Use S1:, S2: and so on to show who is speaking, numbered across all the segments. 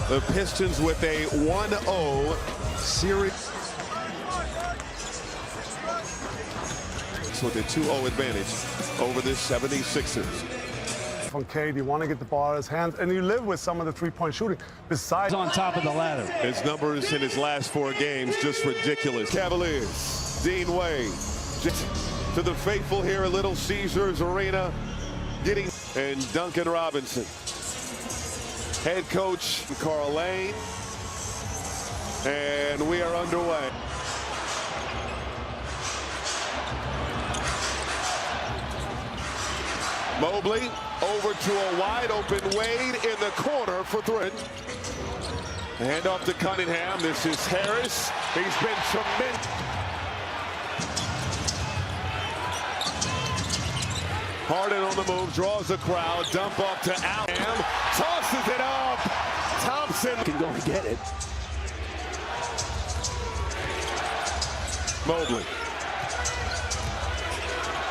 S1: The Pistons with a 1-0 series. With a 2-0 advantage over the 76ers.
S2: From Cade, you want to get the ball out of his hands, and you live with some of the three-point shooting. Besides,
S3: on top of the ladder.
S1: His numbers in his last 4 games just ridiculous. Cavaliers, Dean Wade, to the faithful here at Little Caesars Arena, and Duncan Robinson. Head coach Carl Lane, and we are underway. Mobley over to a wide open Wade in the corner for three. Hand off to Cunningham. This is Harris. He's been tremendous. Harden on the move, draws the crowd. Dump off to Allen. Tosses it up. Thompson
S3: can go and get it.
S1: Mobley.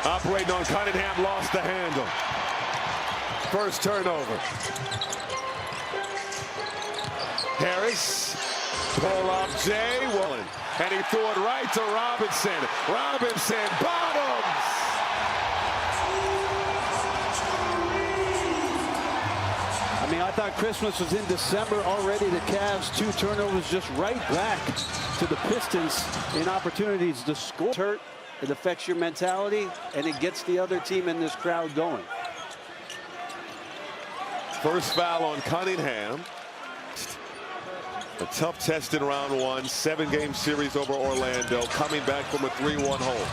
S1: Operating on Cunningham, lost the handle. First turnover. Harris, pull up Jay Willen, and he threw it right to Robinson. Robinson bottoms.
S3: I mean, I thought Christmas was in December already. The Cavs, 2 turnovers, just right back to the Pistons in opportunities to score. Hurt. It affects your mentality, and it gets the other team in this crowd going.
S1: First foul on Cunningham. A tough test in round 1. 7-game series over Orlando. Coming back from a 3-1 hole.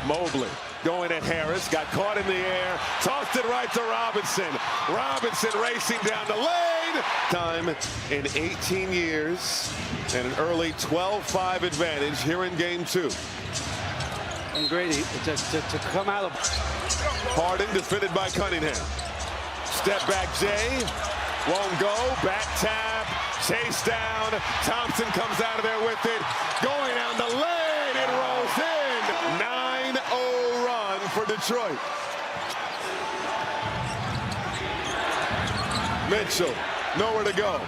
S1: Mobley going at Harris. Got caught in the air. Tossed it right to Robinson. Robinson racing down the lane. Time in 18 years. And an early 12-5 advantage here in game 2.
S3: And Grady, to come out of...
S1: Harden defended by Cunningham. Step back Jay. Won't go. Back tap. Chase down. Thompson comes out of there with it. Going down the lane. It rolls in. 9-0 run for Detroit. Mitchell. Nowhere to go.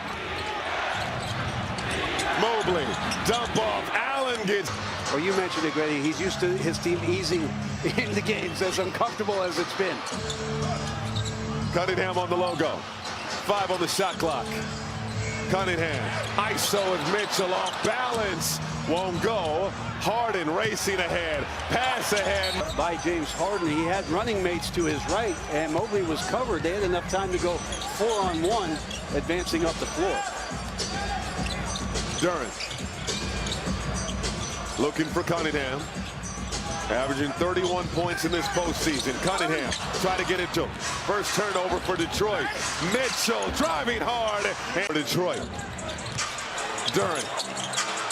S1: Mobley. Dump off. Allen gets...
S3: Well, you mentioned it, Grady. He's used to his team easing in the games, as uncomfortable as it's been.
S1: Cunningham on the logo. 5 on the shot clock. Cunningham. ISO with Mitchell off balance. Won't go. Harden racing ahead. Pass ahead.
S3: By James Harden. He had running mates to his right, and Mobley was covered. They had enough time to go 4-on-1, advancing up the floor.
S1: Durant. Looking for Cunningham. Averaging 31 points in this postseason. Cunningham trying to get it to him. First turnover for Detroit. Mitchell driving hard. And Detroit. Durant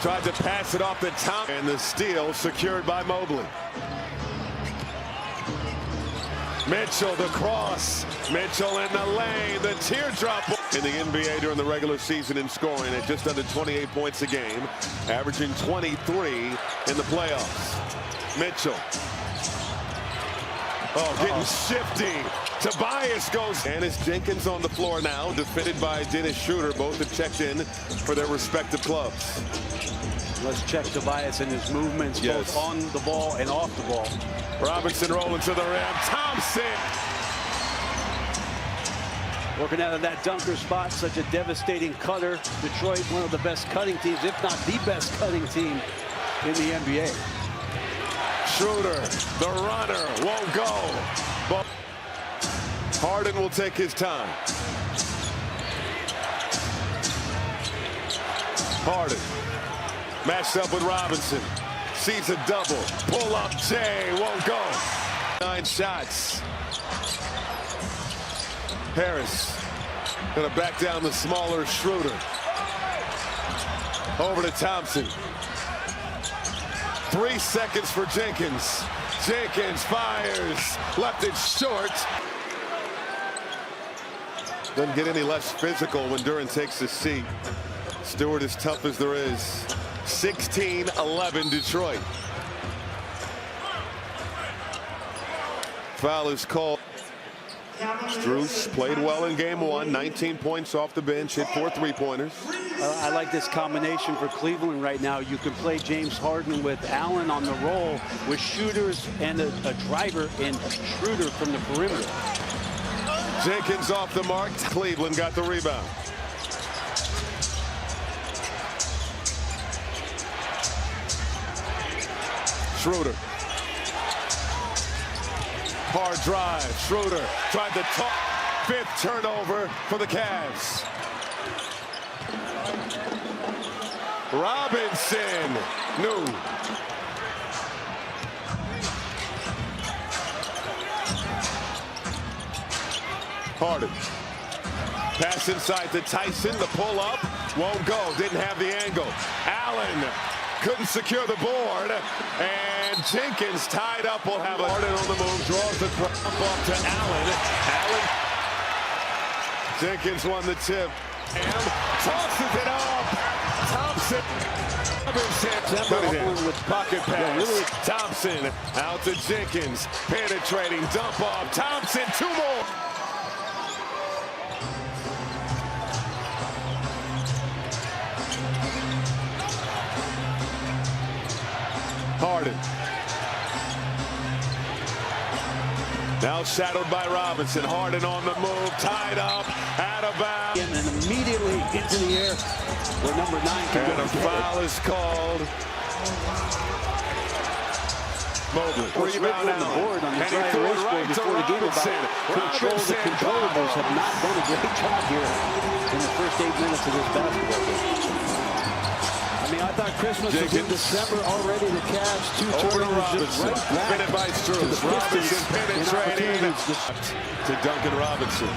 S1: tried to pass it off the top. And the steal secured by Mobley. Mitchell, the cross. Mitchell in the lane. The teardrop in the NBA during the regular season in scoring at just under 28 points a game. Averaging 23 in the playoffs. Mitchell. Oh, getting shifty. Tobias goes. And it's Jenkins on the floor now, defended by Dennis Schroeder. Both have checked in for their respective clubs.
S3: Let's check Tobias and his movements, both on the ball and off the ball.
S1: Robinson rolling to the rim. Thompson.
S3: Working out of that dunker spot, such a devastating cutter. Detroit, one of the best cutting teams, if not the best cutting team in the NBA.
S1: Schroeder, the runner, won't go. But Harden will take his time. Harden matched up with Robinson. Sees a double. Pull up Jay, won't go. 9 shots. Harris gonna back down the smaller Schroeder. Over to Thompson. 3 seconds for Jenkins. Jenkins fires. Left it short. Doesn't get any less physical when Durant takes his seat. Stewart as tough as there is. 16-11 Detroit. Foul is called. Strus played well in game one, 19 points off the bench, hit 4 three-pointers.
S3: I like this combination for Cleveland right now. You can play James Harden with Allen on the roll with shooters and a driver in Schroeder from the perimeter.
S1: Jenkins off the mark. Cleveland got the rebound. Schroeder. Hard drive. Schroeder tried to talk. 5th turnover for the Cavs. Robinson. No. Harden. Pass inside to Tyson. The pull up won't go. Didn't have the angle. Allen couldn't secure the board. And Jenkins tied up. Will have a Harden on the move. Draws the crop off to Allen. Allen. Jenkins won the tip. And tosses it up. Thompson. Robinson with pocket pass. Thompson out to Jenkins. Penetrating dump off. Thompson. 2 more. Harden. Now shadowed by Robinson. Harden on the move, tied up, out of bounds.
S3: And immediately into the air where number 9 can
S1: and a foul is called. Mobley. Rebound
S3: on the board on the
S1: and he threw it right to Robinson.
S3: The controllables have not done a great job here in the first 8 minutes of this basketball game. I mean, I thought Christmas was in December already. The Cavs 2 turnovers just right back
S1: by Strus. Robinson penetrating to Duncan Robinson.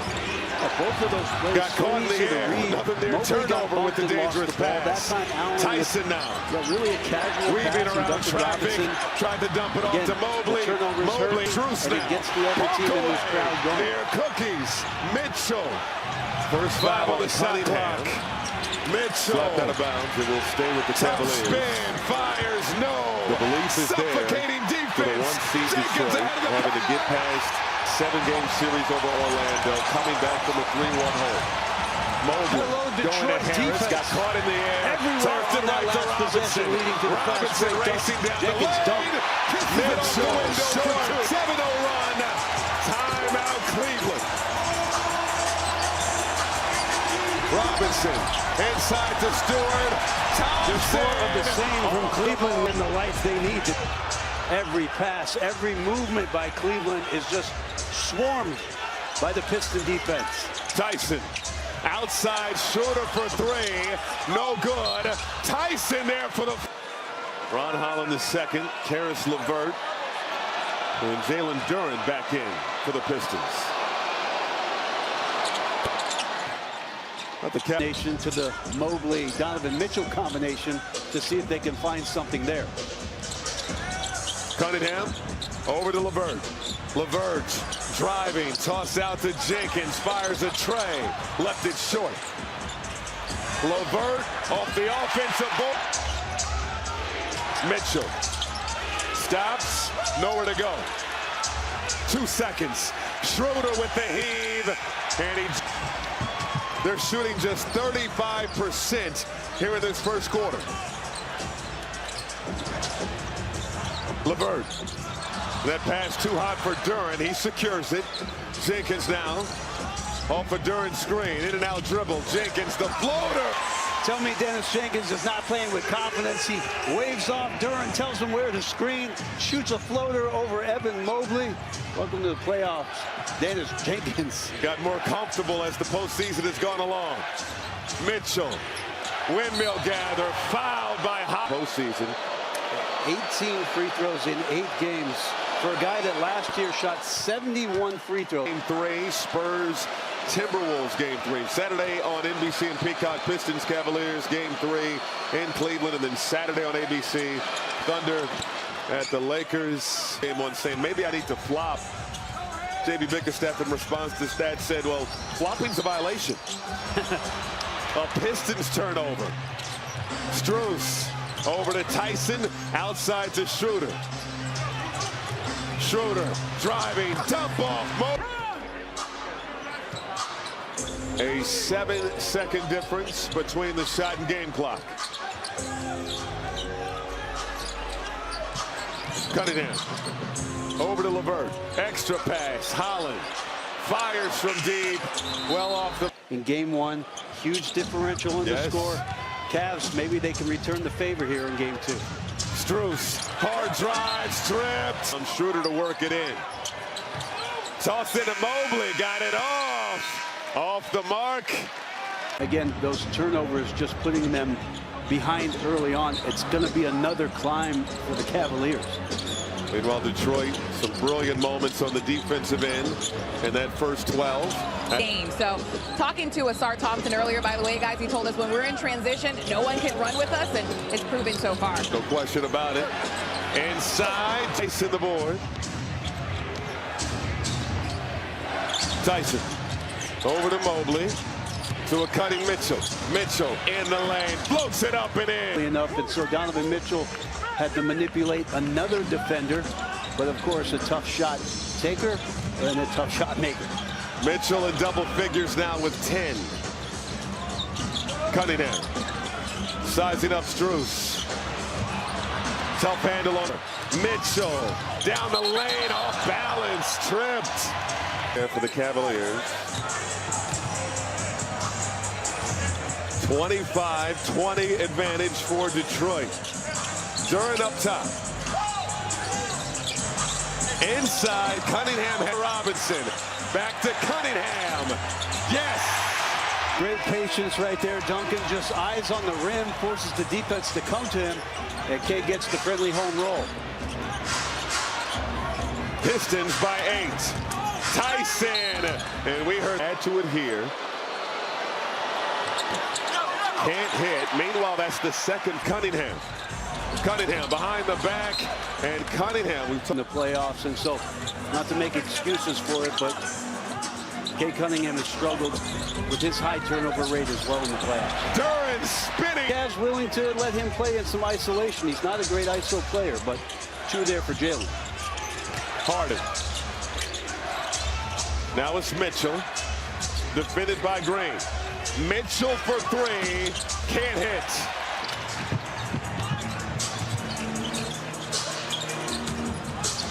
S3: Both of those plays
S1: got caught in the air. Another near turnover with the dangerous pass. Tyson now.
S3: Really a casual
S1: weaving
S3: pass
S1: around traffic. Tried to dump it off to Mobley. Mobley. Strus now.
S3: Gets the other team in this crowd going.
S1: Near Cookies. Mitchell. First foul on the shot clock. Mitchell out of bounds. It will stay with the Cavaliers. Spin, fires, no. The belief is
S2: suffocating
S1: there
S2: defense.
S1: For the one season short, having to get past 7-game series over Orlando, coming back from a 3-1 hole. Mobley going to Harris, got caught in the air.
S3: Everywhere on that last possession leading to the fast break.
S1: Racing down
S3: Jenkins
S1: the
S3: dunk.
S1: Mitchell short. 7-0 run. Timeout Cleveland. Robinson inside to Stewart.
S3: Just more of the same from Cleveland in the life they need. Every pass, every movement by Cleveland is just swarmed by the Piston defense.
S1: Tyson outside, shooter for 3, no good. Tyson there for the. Ron Holland the second, Karis LeVert, and Jalen Duren back in for the Pistons.
S3: The combination to the Mobley-Donovan Mitchell combination to see if they can find something there.
S1: Cunningham over to LeVert. LeVert driving, toss out to Jenkins, fires a tray, left it short. LeVert off the offensive board. Mitchell stops, nowhere to go. 2 seconds. Schroeder with the heave, and they're shooting just 35% here in this first quarter. LeVert. That pass too hot for Duren. He secures it. Jenkins now off a Duren screen. In and out dribble. Jenkins the floater.
S3: Tell me Dennis Jenkins is not playing with confidence. He waves off Duren, tells him where to screen, shoots a floater over Evan Mobley. Welcome to the playoffs, Dennis Jenkins.
S1: Got more comfortable as the postseason has gone along. Mitchell, windmill gather, fouled by Hop. Postseason.
S3: 18 free throws in 8 games for a guy that last year shot 71 free throws.
S1: Game 3, Spurs, Timberwolves game 3. Saturday on NBC and Peacock, Pistons, Cavaliers game 3 in Cleveland. And then Saturday on ABC, Thunder at the Lakers. Game 1 saying, maybe I need to flop. J.B. Bickerstaff in response to stats said, well, flopping's a violation. A Pistons turnover. Strus over to Tyson, outside to Schroeder. Schroeder driving, dump off. A 7-second difference between the shot and game clock. Cunningham. Over to LeVert. Extra pass. Holland fires from deep. Well off the...
S3: In game one, huge differential in the score. Cavs, maybe they can return the favor here in game two.
S1: Strus. Hard drive. Stripped. Schroeder to work it in. Tossed into Mobley. Got it off. Off the mark.
S3: Again, those turnovers just putting them behind early on. It's going to be another climb for the Cavaliers.
S1: Meanwhile, Detroit, some brilliant moments on the defensive end in that first 12.
S4: Game. So talking to Asar Thompson earlier, by the way, guys, he told us when we're in transition, no one can run with us, and it's proven so far.
S1: No question about it. Inside, Tyson the board. Tyson over to Mobley. To a cutting Mitchell. Mitchell in the lane. Floats it up and in.
S3: Enough, and so Donovan Mitchell had to manipulate another defender, but of course a tough shot taker and a tough shot maker.
S1: Mitchell in double figures now with 10. Cunningham sizing up Strus. Tough handle on Mitchell down the lane, off balance, tripped. There for the Cavaliers. 25-20 advantage for Detroit. Duran up top. Inside, Cunningham and Robinson. Back to Cunningham. Yes!
S3: Great patience right there. Duncan just eyes on the rim, forces the defense to come to him, and K gets the friendly home roll.
S1: Pistons by 8. Tyson! And we heard add to it here. Can't hit. Meanwhile, that's the second Cunningham. Cunningham behind the back, and Cunningham we've
S3: in the playoffs, and so not to make excuses for it, but Kay Cunningham has struggled with his high turnover rate as well in the playoffs.
S1: Duran spinning.
S3: Cavs willing to let him play in some isolation. He's not a great ISO player, but two there for Jalen.
S1: Harden. Now it's Mitchell, defended by Green. Mitchell for 3, can't hit.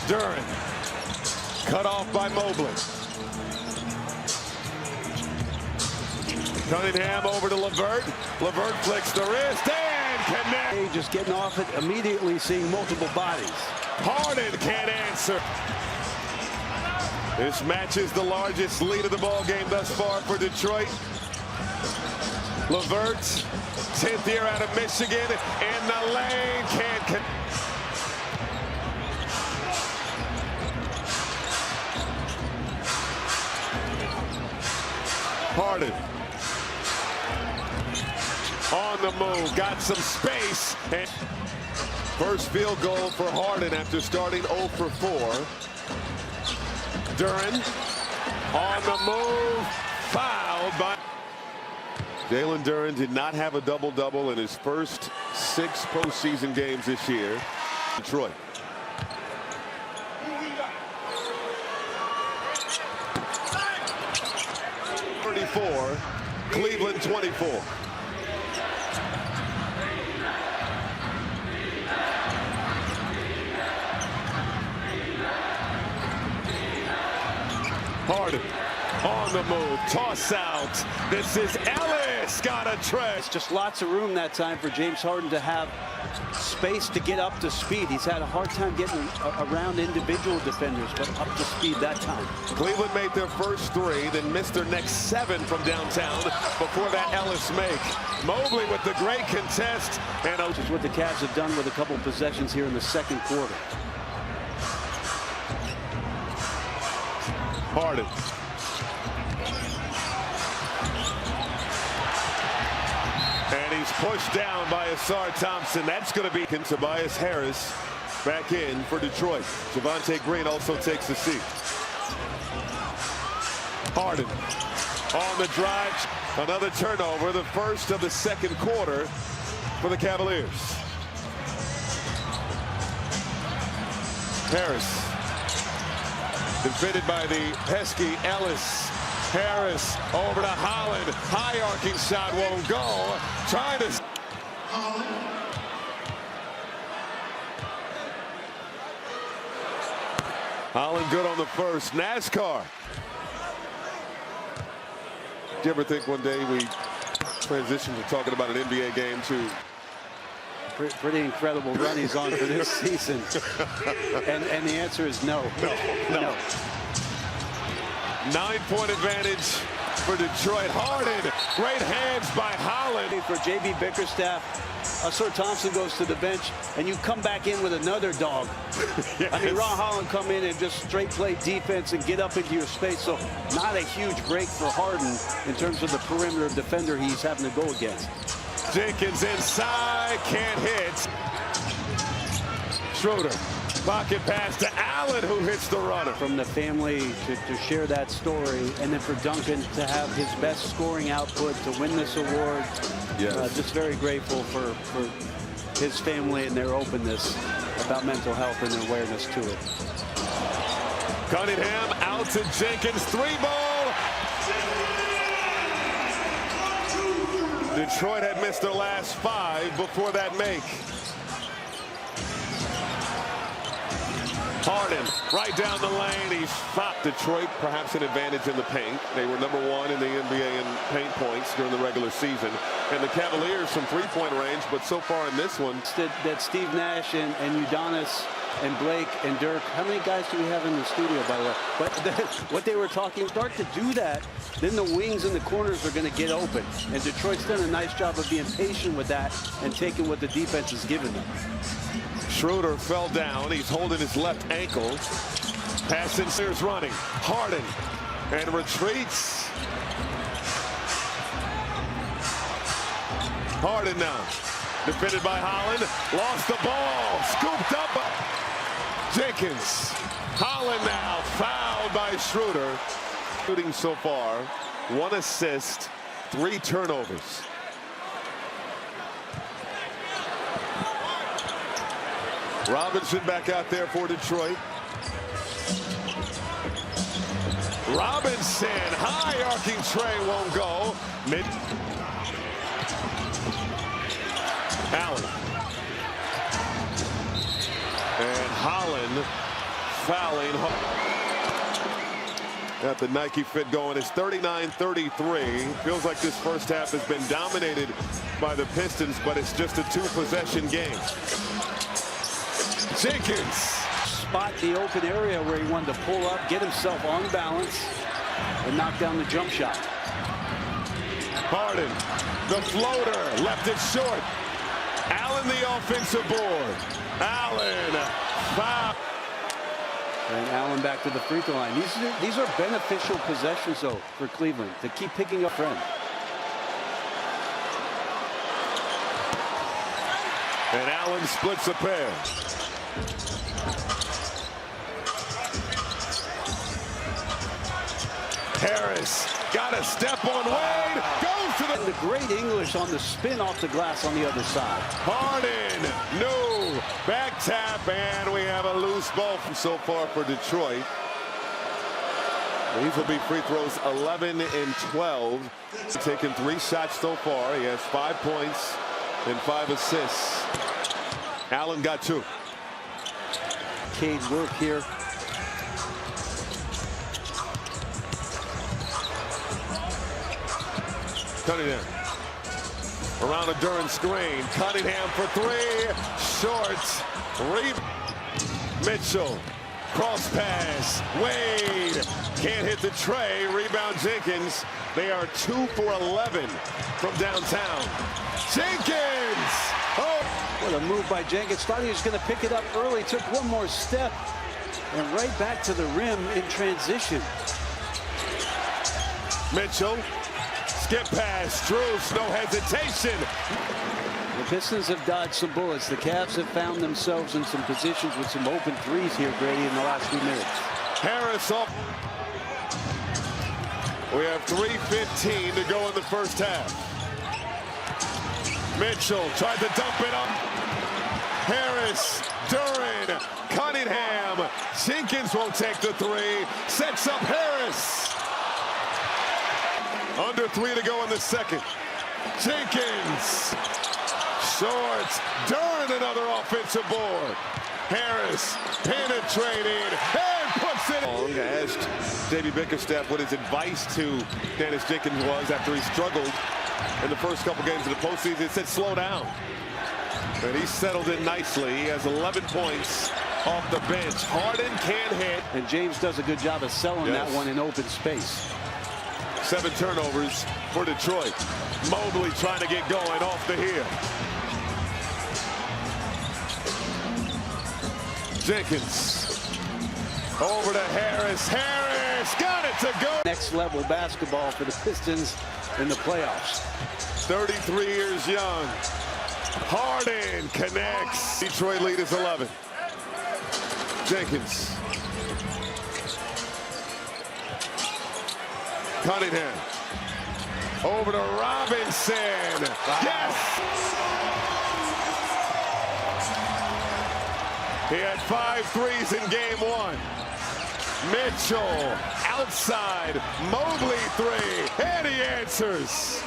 S1: Duran, cut off by Mobley. Cunningham over to LeVert. LeVert flicks the wrist and connect.
S3: Just getting off it immediately, seeing multiple bodies.
S1: Harden can't answer. This matches the largest lead of the ball game thus far for Detroit. LeVert, 10th year out of Michigan, in the lane, can't. Harden. On the move, got some space. And first field goal for Harden after starting 0 for 4. Duran on the move, fouled by. Jalen Duran did not have a double-double in his first 6 postseason games this year. Detroit. Cleveland 24. Harden on the move, toss out. This is Ellis, got a trash.
S3: Just lots of room that time for James Harden to have space to get up to speed. He's had a hard time getting around individual defenders, but up to speed that time.
S1: Cleveland made their first 3, then missed their next 7 from downtown before that Ellis make. Mobley with the great contest. And
S3: which is what the Cavs have done with a couple of possessions here in the second quarter.
S1: Harden. And he's pushed down by Asar Thompson. That's going to be Tobias Harris back in for Detroit. Javonte Green also takes the seat. Harden on the drive. Another turnover, the first of the second quarter for the Cavaliers. Harris defended by the pesky Ellis. Harris over to Holland. High arcing shot won't go. Trying to. Holland good on the first. NASCAR. Do you ever think one day we transition to talking about an NBA game to
S3: Pretty incredible run he's on for this season. And the answer is no. No.
S1: 9-point advantage for Detroit. Harden, great hands by Holland.
S3: For J.B. Bickerstaff, Sir Thompson goes to the bench, and you come back in with another dog.
S1: Yes.
S3: I mean, Ron Holland come in and just straight play defense and get up into your space. So not a huge break for Harden in terms of the perimeter defender he's having to go against.
S1: Jenkins inside, can't hit. Schroeder, pocket pass to Allen, who hits the runner.
S3: From the family to share that story, and then for Duncan to have his best scoring output, to win this award.
S1: Yes.
S3: Just very grateful for his family and their openness about mental health and their awareness to it.
S1: Cunningham out to Jenkins, 3-ball. Detroit had missed their last 5 before that make. Harden right down the lane. He's stopped. Detroit perhaps an advantage in the paint. They were #1 in the NBA in paint points during the regular season. And the Cavaliers from 3-point range, but so far in this one.
S3: That Steve Nash and Udonis and Blake and Dirk, how many guys do we have in the studio, by the way? But what they were talking, start to do that, then the wings and the corners are going to get open. And Detroit's done a nice job of being patient with that and taking what the defense has given them.
S1: Schroeder fell down. He's holding his left ankle. Pass in, running. Harden and retreats. Harden now. Defended by Holland. Lost the ball. Scooped up. Jenkins. Holland now fouled by Schroeder. Shooting so far. 1 assist. 3 turnovers. Robinson back out there for Detroit. Robinson, high arcing tray won't go. Allen. And Holland fouling. Got the Nike fit going. It's 39-33. Feels like this first half has been dominated by the Pistons, but it's just a 2-possession game. Jenkins.
S3: Spot the open area where he wanted to pull up, get himself on balance, and knock down the jump shot.
S1: Harden, the floater, left it short. Allen the offensive board. Allen, foul.
S3: And Allen back to the free throw line. These are beneficial possessions, though, for Cleveland to keep picking up friend.
S1: And Allen splits a pair. Harris got a step on Wade. Goes to
S3: the great English on the spin off the glass on the other side.
S1: Harden, no back tap, and we have a loose ball so far for Detroit. These will be free throws 11 and 12. Taken 3 shots so far. He has 5 points and 5 assists. Allen got 2.
S3: Cade work here.
S1: Cunningham around a Duran screen. Cunningham for 3. Short. Mitchell. Cross pass. Wade can't hit the tray. Rebound Jenkins. They are 2 for 11 from downtown. Jenkins. Oh.
S3: What a move by Jenkins. Thought he was going to pick it up early. Took one more step. And right back to the rim in transition.
S1: Mitchell. Skip pass. Drews. No hesitation.
S3: The Pistons have dodged some bullets. The Cavs have found themselves in some positions with some open threes here, Grady, in the last few minutes.
S1: Harris off. We have 3:15 to go in the first half. Mitchell tried to dump it up. Harris, Duran, Cunningham. Jenkins won't take the 3. Sets up Harris. Under 3 to go in the second. Jenkins. Short. Duran, another offensive board. Harris penetrating and puts it in. I asked J.B. Bickerstaff what his advice to Dennis Jenkins was after he struggled in the first couple games of the postseason. He said, slow down. And he settled in nicely. He has 11 points off the bench. Harden can't hit.
S3: And James does a good job of selling that one in open space.
S1: 7 turnovers for Detroit. Mobley trying to get going off the heel. Jenkins over to Harris. Harris got it to go.
S3: Next level basketball for the Pistons in the playoffs.
S1: 33 years young. Harden connects. Detroit lead is 11. Jenkins. Cunningham. Over to Robinson. Wow. Yes! He had 5 threes in game 1. Mitchell outside. Mobley 3. And he answers.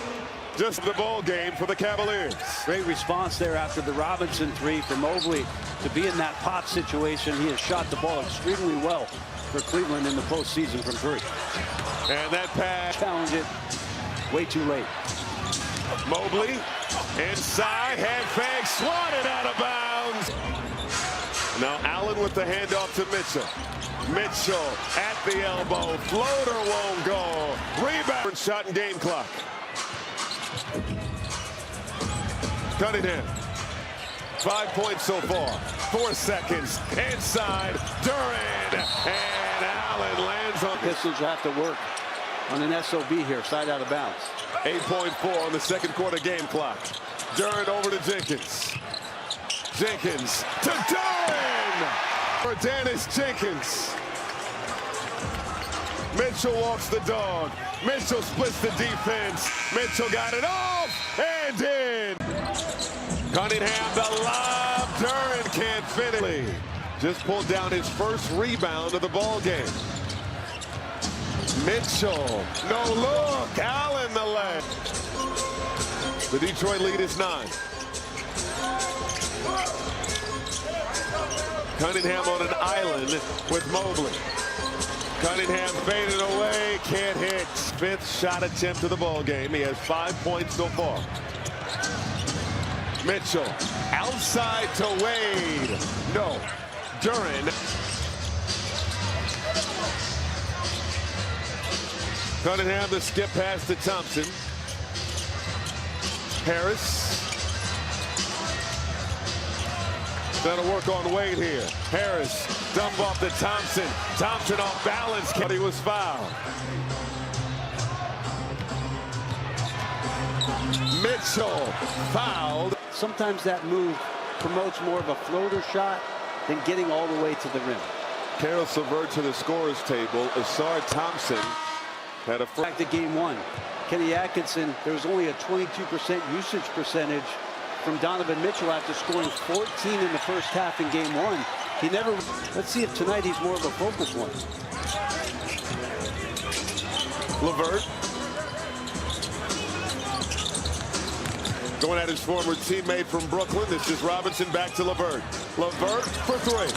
S1: Just the ball game for the Cavaliers.
S3: Great response there after the Robinson 3 for Mobley to be in that pop situation. He has shot the ball extremely well for Cleveland in the postseason from 3.
S1: And that pass.
S3: Challenge it way too late.
S1: Mobley inside, hand fake, swatted out of bounds. Now Allen with the handoff to Mitchell. Mitchell at the elbow. Floater won't go. Rebound. Shot and game clock. Cunningham. 5 points so far. 4 seconds. Inside. Duran. And Allen lands on.
S3: Pistons have to work on an SOB here. Side out of bounds.
S1: 8.4 on the second quarter game clock. Duran over to Jenkins. Jenkins to Duran for Dennis Jenkins. Mitchell walks the dog. Mitchell splits the defense. Mitchell got it off and in. Cunningham the lob. Duran can't finish. Just pulled down his first rebound of the ball game. Mitchell, no look. Allen the leg. The Detroit lead is 9. Cunningham on an island with Mobley. Cunningham faded away, can't hit. 5th shot attempt of the ball game. He has 5 points so far. Mitchell outside to Wade. No. Duran. Cunningham the skip pass to Thompson. Harris. Gonna work on Wade here. Harris, dump off to Thompson. Thompson off balance, but he was fouled. Mitchell fouled.
S3: Sometimes that move promotes more of a floater shot than getting all the way to the rim.
S1: Carroll's subvert to the scorer's table. Asar Thompson had a
S3: back to game 1. Kenny Atkinson, there was only a 22% usage percentage from Donovan Mitchell after scoring 14 in the first half in game 1. He never. Let's see if tonight he's more of a focal point.
S1: LeVert going at his former teammate from Brooklyn. This is Robinson back to LeVert. LeVert for 3.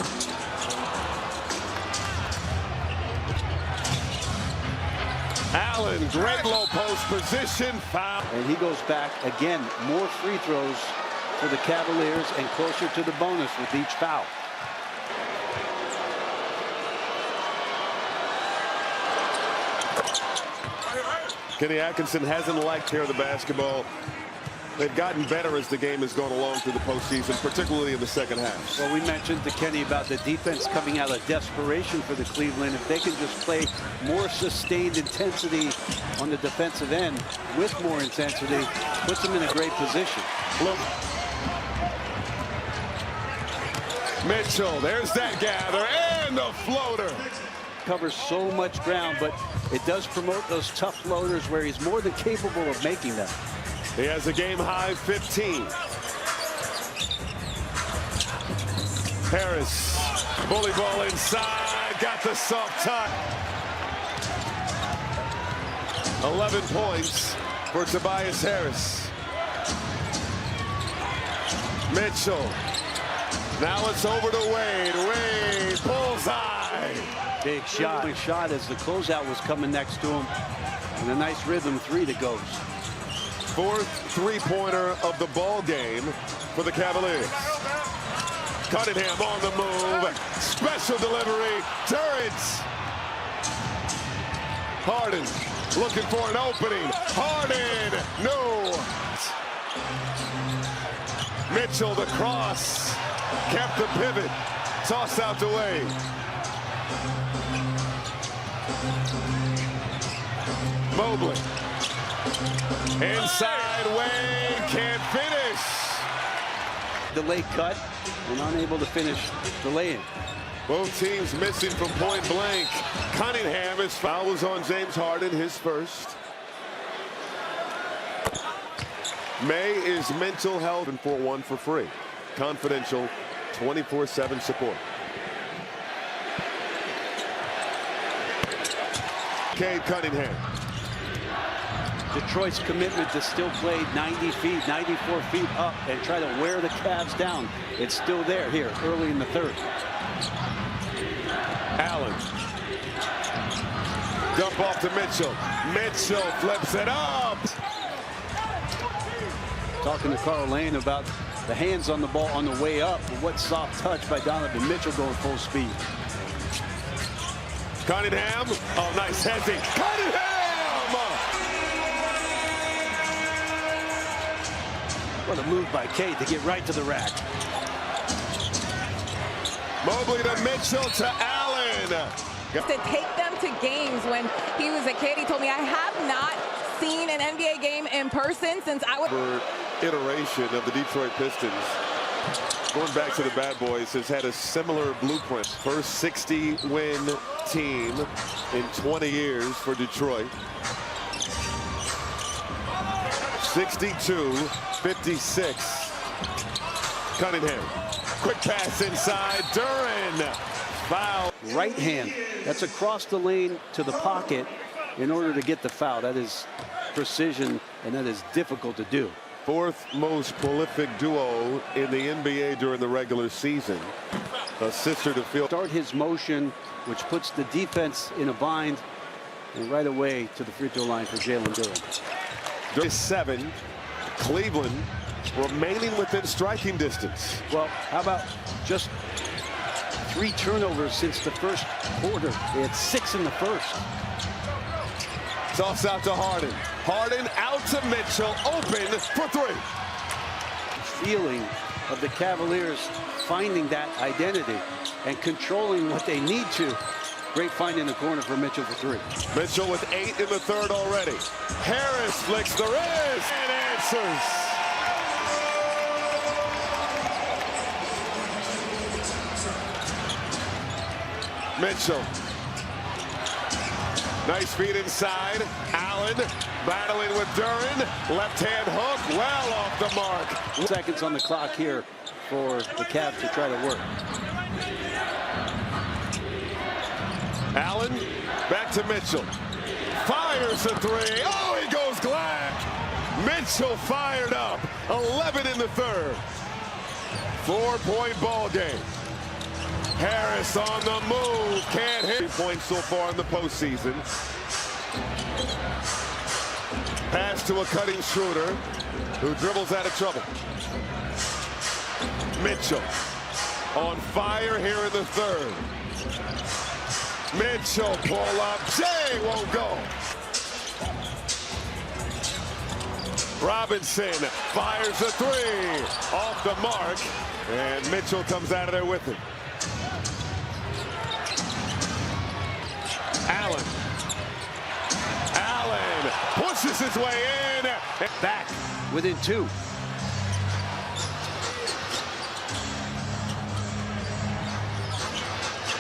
S1: Allen, great low post position, foul.
S3: And he goes back again. More free throws for the Cavaliers and closer to the bonus with each foul.
S1: Kenny Atkinson hasn't liked here the basketball. They've gotten better as the game has gone along through the postseason, particularly in the second half.
S3: Well, we mentioned to Kenny about the defense coming out of desperation for the Cleveland. If they can just play more sustained intensity on the defensive end with more intensity, puts them in a great position.
S1: Look. Mitchell, there's that gather, and the floater.
S3: Covers so much ground, but it does promote those tough floaters where he's more than capable of making them.
S1: He has a game-high 15. Harris, bully ball inside, got the soft touch. 11 points for Tobias Harris. Mitchell. Now it's over to Wade. Wade, bullseye.
S3: Big shot. Big shot as the closeout was coming next to him. And a nice rhythm three that goes.
S1: Fourth three-pointer of the ball game for the Cavaliers. Cunningham on the move. Special delivery. Turrets. Harden looking for an opening. Harden. No. Mitchell, the cross. Kept the pivot. Toss out to Wade. Mobley. Inside, Wade can't finish.
S3: The late cut and unable to finish the lay-in.
S1: Both teams missing from point blank. Cunningham, his foul was on James Harden, his first. May is mental health and 4-1 for free. Confidential 24/7 support. Cade Cunningham.
S3: Detroit's commitment to still play 90 feet, 94 feet up and try to wear the Cavs down. It's still there here early in the third.
S1: Allen. Dump off to Mitchell. Mitchell flips it up.
S3: Talking to Carl Lane about the hands on the ball on the way up. But what soft touch by Donovan Mitchell going full speed.
S1: Cunningham. Oh, nice heading. Cunningham!
S3: What a move by Cade to get right to the rack.
S1: Mobley to Mitchell to Allen.
S4: To take them to games when he was a kid. He told me, I have not seen an NBA game in person since I was...
S1: Iteration of the Detroit Pistons, going back to the Bad Boys, has had a similar blueprint. First 60-win team in 20 years for Detroit. 62-56. Cunningham. Quick pass inside. Duren. Foul.
S3: Right hand. That's across the lane to the pocket in order to get the foul. That is precision, and that is difficult to do.
S1: Fourth most prolific duo in the NBA during the regular season. A sister to field.
S3: Start his motion, which puts the defense in a bind, and right away to the free throw line for Jalen Duren.
S1: 7. Cleveland remaining within striking distance.
S3: Well, how about just 3 turnovers since the first quarter? They had 6 in the first.
S1: Toss out to Harden. Harden out to Mitchell. Open for 3.
S3: Feeling of the Cavaliers finding that identity and controlling what they need to. Great find in the corner for Mitchell for 3.
S1: Mitchell with 8 in the third already. Harris flicks the wrist and answers. Mitchell. Nice feed inside. Allen battling with Duren. Left hand hook well off the mark.
S3: Seconds on the clock here for the Cavs to try to work.
S1: Allen back to Mitchell. Fires a 3. Oh, he goes glass. Mitchell fired up. 11 in the third. 4-point ball game. Harris on the move. Can't hit. 3 points so far in the postseason. Pass to a cutting Schroeder, who dribbles out of trouble. Mitchell on fire here in the third. Mitchell pull up. Jay won't go. Robinson fires a 3 off the mark, and Mitchell comes out of there with it. Allen. Allen pushes his way in.
S3: Back within 2.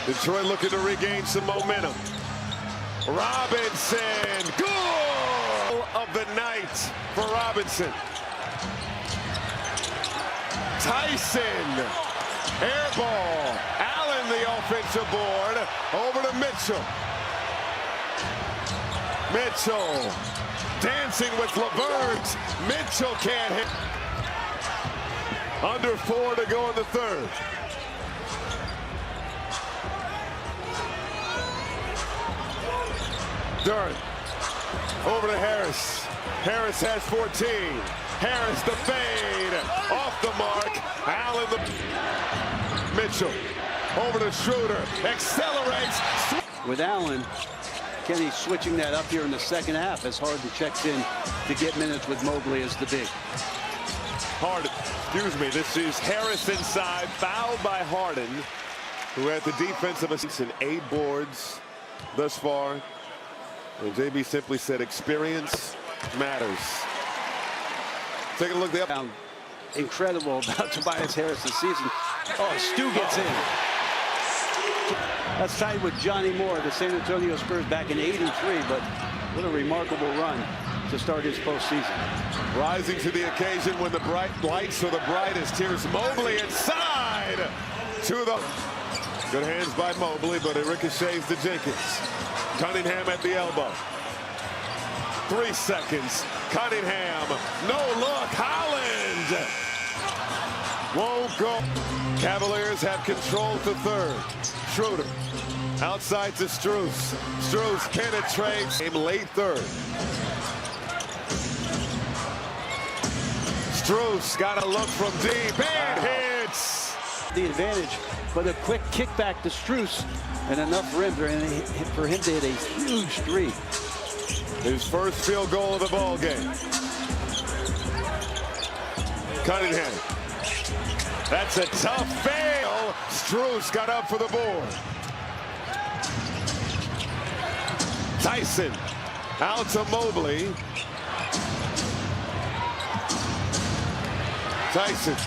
S1: Detroit looking to regain some momentum. Robinson, goal of the night for Robinson. Tyson, air ball. Allen the offensive board, over to Mitchell. Mitchell dancing with Levert. Mitchell can't hit. Under 4 to go in the third. Durant over to Harris. Harris has 14. Harris the fade. Off the mark. Allen the... Mitchell over to Schroeder. Accelerates.
S3: With Allen, Kenny switching that up here in the second half as Harden checks in to get minutes with Mobley as the big.
S1: Harden, excuse me, this is Harris inside, fouled by Harden, who had the defensive assist in 8 boards thus far. And JB simply said experience matters. Take a look at the up.
S3: Incredible about Tobias Harris this season. Oh, Stu gets in. That's tied with Johnny Moore, the San Antonio Spurs back in '83, but what a remarkable run to start his postseason.
S1: Rising to the occasion when the bright lights are the brightest. Here's Mobley inside to the... Good hands by Mobley, but it ricochets to Jenkins. Cunningham at the elbow. 3 seconds. Cunningham. No look. Holland won't go. Cavaliers have control to third. Schroeder outside to Strus. Strus penetrates. Late third. Strus got a look from deep and hits.
S3: The advantage, but a quick kickback to Strus and enough rim for him to hit a huge three.
S1: His first field goal of the ball game. Cunningham. That's a tough fail. Strus got up for the board. Tyson out to Mobley. Tyson,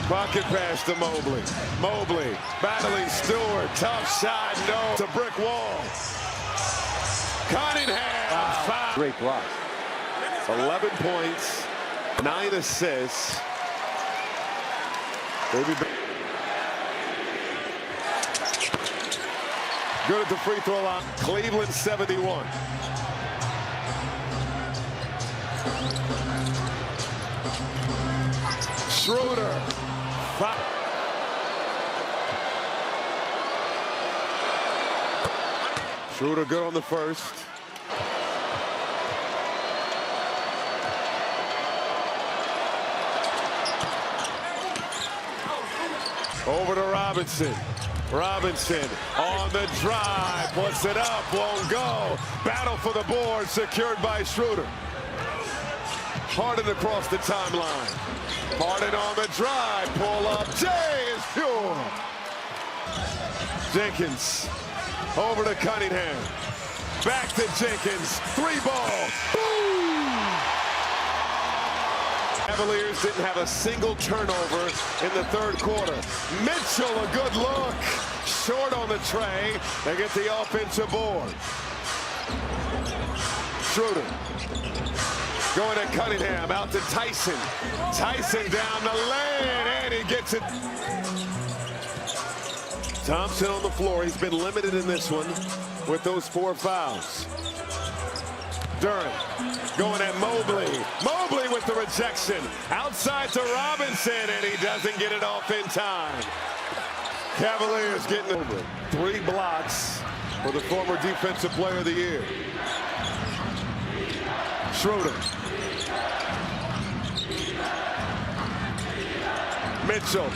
S1: pocket pass to Mobley. Mobley battling Stewart. Tough shot, no. To brick wall. Cunningham. Wow.
S3: Great block.
S1: 11 points, 9 assists. Good at the free throw line. Cleveland 71. Schroeder. Schroeder good on the first. Over to Robinson. Robinson on the drive, puts it up, won't go. Battle for the board, secured by Schroeder. Harden across the timeline. Harden on the drive, pull up. Jay is pure. Jenkins over to Cunningham. Back to Jenkins. 3-ball. Boom! Cavaliers didn't have a single turnover in the third quarter. Mitchell, a good look. Short on the tray. They get the offensive board. Schroeder going to Cunningham. Out to Tyson. Tyson down the lane, and he gets it. Thompson on the floor. He's been limited in this one with those 4 fouls. Durant going at Mobley. Mobley with the rejection. Outside to Robinson, and he doesn't get it off in time. Cavaliers getting over. 3 blocks for the former Defensive Player of the Year. Schroeder. Mitchell.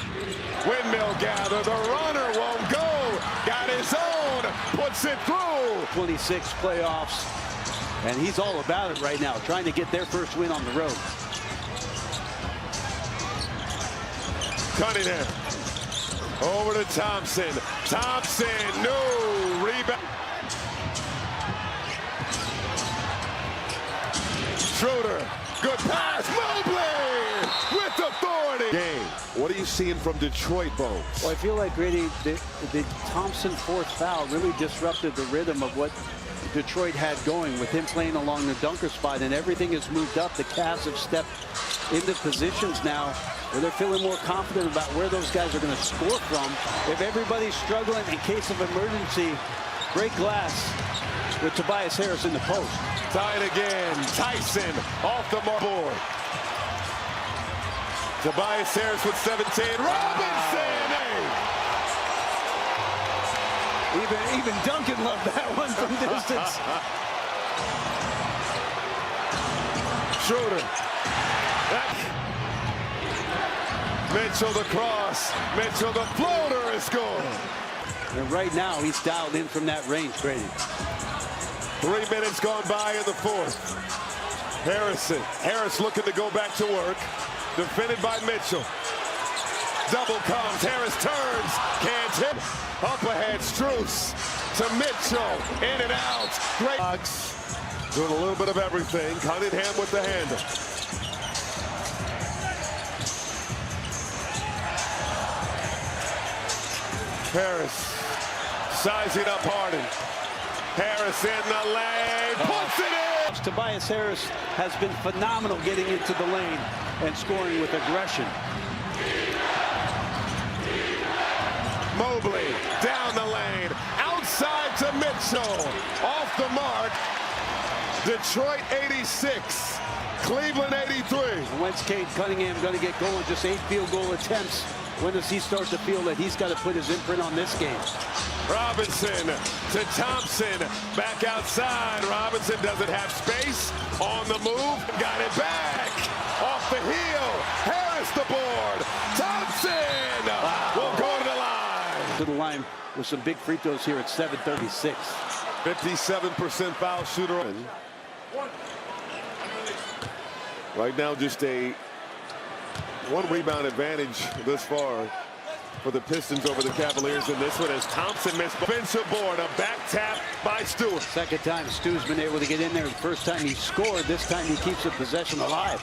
S1: Windmill gather. The runner won't go. Got his own. Puts it through.
S3: 26 playoffs. And he's all about it right now, trying to get their first win on the road.
S1: Cunningham. Over to Thompson. Thompson, no rebound. Schroeder, good pass. Mobley with authority. Game. What are you seeing from Detroit, Bones?
S3: Well, I feel like Grady, the Thompson 4th foul really disrupted the rhythm of what Detroit had going with him playing along the dunker spot, and everything has moved up. The Cavs have stepped into positions now where they're feeling more confident about where those guys are going to score from. If everybody's struggling in case of emergency, break glass with Tobias Harris in the post.
S1: Tied again. Tyson off the board. Tobias Harris with 17. Robinson! Hey.
S3: Even Duncan loved that one from distance.
S1: Schroeder. Mitchell the cross. Mitchell the floater is good.
S3: And right now he's dialed in from that range, Brady.
S1: 3 minutes gone by in the fourth. Harris looking to go back to work. Defended by Mitchell. Double comes. Harris turns. Can't hit. Up ahead. Strus to Mitchell. In and out. Great. Doing a little bit of everything. Cunningham with the handle. Harris sizing up Harden. Harris in the lane. Puts it in.
S3: Tobias Harris has been phenomenal getting into the lane and scoring with aggression.
S1: Mobley down the lane. Outside to Mitchell. Off the mark. Detroit 86. Cleveland 83.
S3: And when's Cade Cunningham going to get going? Just 8 field goal attempts. When does he start to feel that he's got to put his imprint on this game?
S1: Robinson to Thompson. Back outside. Robinson doesn't have space. On the move. Got it back. Off the heel. Harris the board. Thompson will go to the line.
S3: To the line with some big free throws here at 7:36.
S1: 57% foul shooter. Right now just a 1 rebound advantage this far for the Pistons over the Cavaliers in this one as Thompson missed offensive board. A back tap by Stewart.
S3: Second time Stu's been able to get in there. The first time he scored, this time he keeps the possession alive.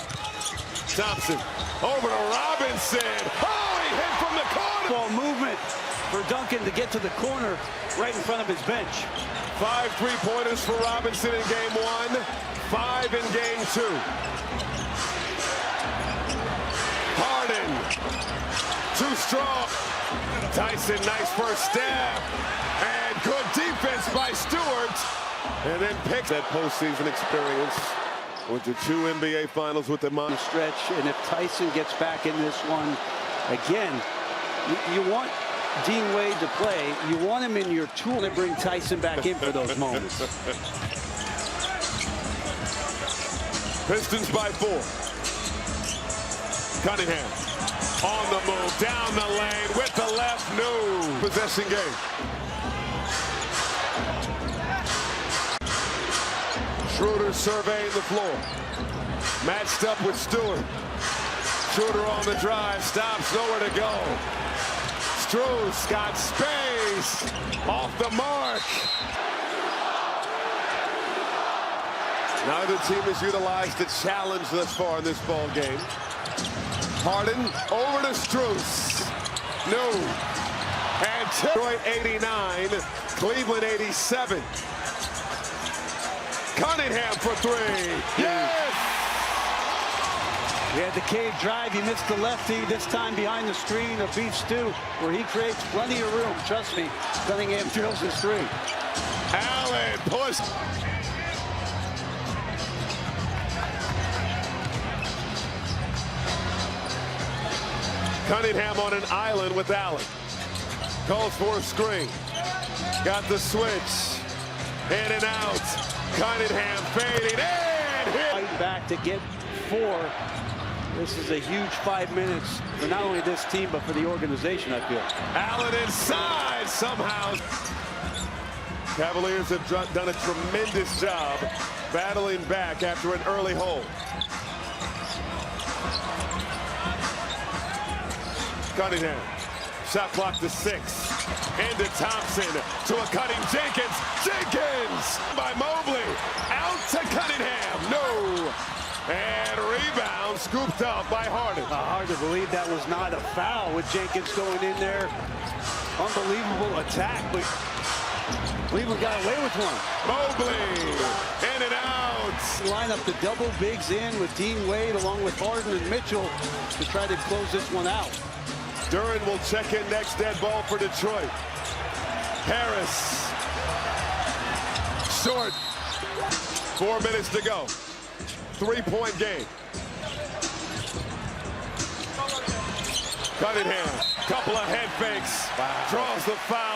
S1: Thompson over to Robinson. Oh, he hit from the corner.
S3: Ball movement for Duncan to get to the corner right in front of his bench.
S1: 5 3-pointers for Robinson in game 1, 5 in game 2. Harden, too strong. Tyson, nice first step. And good defense by Stewart. And then picks that postseason experience. Went to 2 NBA Finals with them on
S3: the stretch. And if Tyson gets back in this one, again, you want Dean Wade to play. You want him in your tool to bring Tyson back in for those moments.
S1: Pistons by 4. Cunningham on the move, down the lane with the left. No possession game. Schroeder surveying the floor. Matched up with Stewart. Schroeder on the drive, stops, nowhere to go. Strus got space, off the mark. Neither team has utilized the challenge thus far in this ball game. Harden over to Strus. No. And Detroit 89, Cleveland 87. Cunningham for 3. Yes!
S3: He had the Cade drive. He missed the lefty. This time behind the screen of Beef Stew, where he creates plenty of room. Trust me, Cunningham drills his 3.
S1: Allen push. Cunningham on an island with Allen. Calls for a screen. Got the switch. In and out. Cunningham fading and hit.
S3: Fighting back to get 4. This is a huge 5 minutes for not only this team, but for the organization, I feel.
S1: Allen inside somehow. Cavaliers have done a tremendous job battling back after an early hole. Cunningham, shot clock to 6. Into Thompson, to a cutting Jenkins. Jenkins by Mobley, out to Cunningham, no. And rebound scooped up by Harden.
S3: Hard to believe that was not a foul with Jenkins going in there. Unbelievable attack, but Cleveland got away with one.
S1: Mobley, in and out.
S3: Line up the double bigs in with Dean Wade along with Harden and Mitchell to try to close this one out.
S1: Duran will check in next, dead ball for Detroit. Harris. Short. 4 minutes to go. 3-point game. Cunningham, couple of head fakes, draws the foul.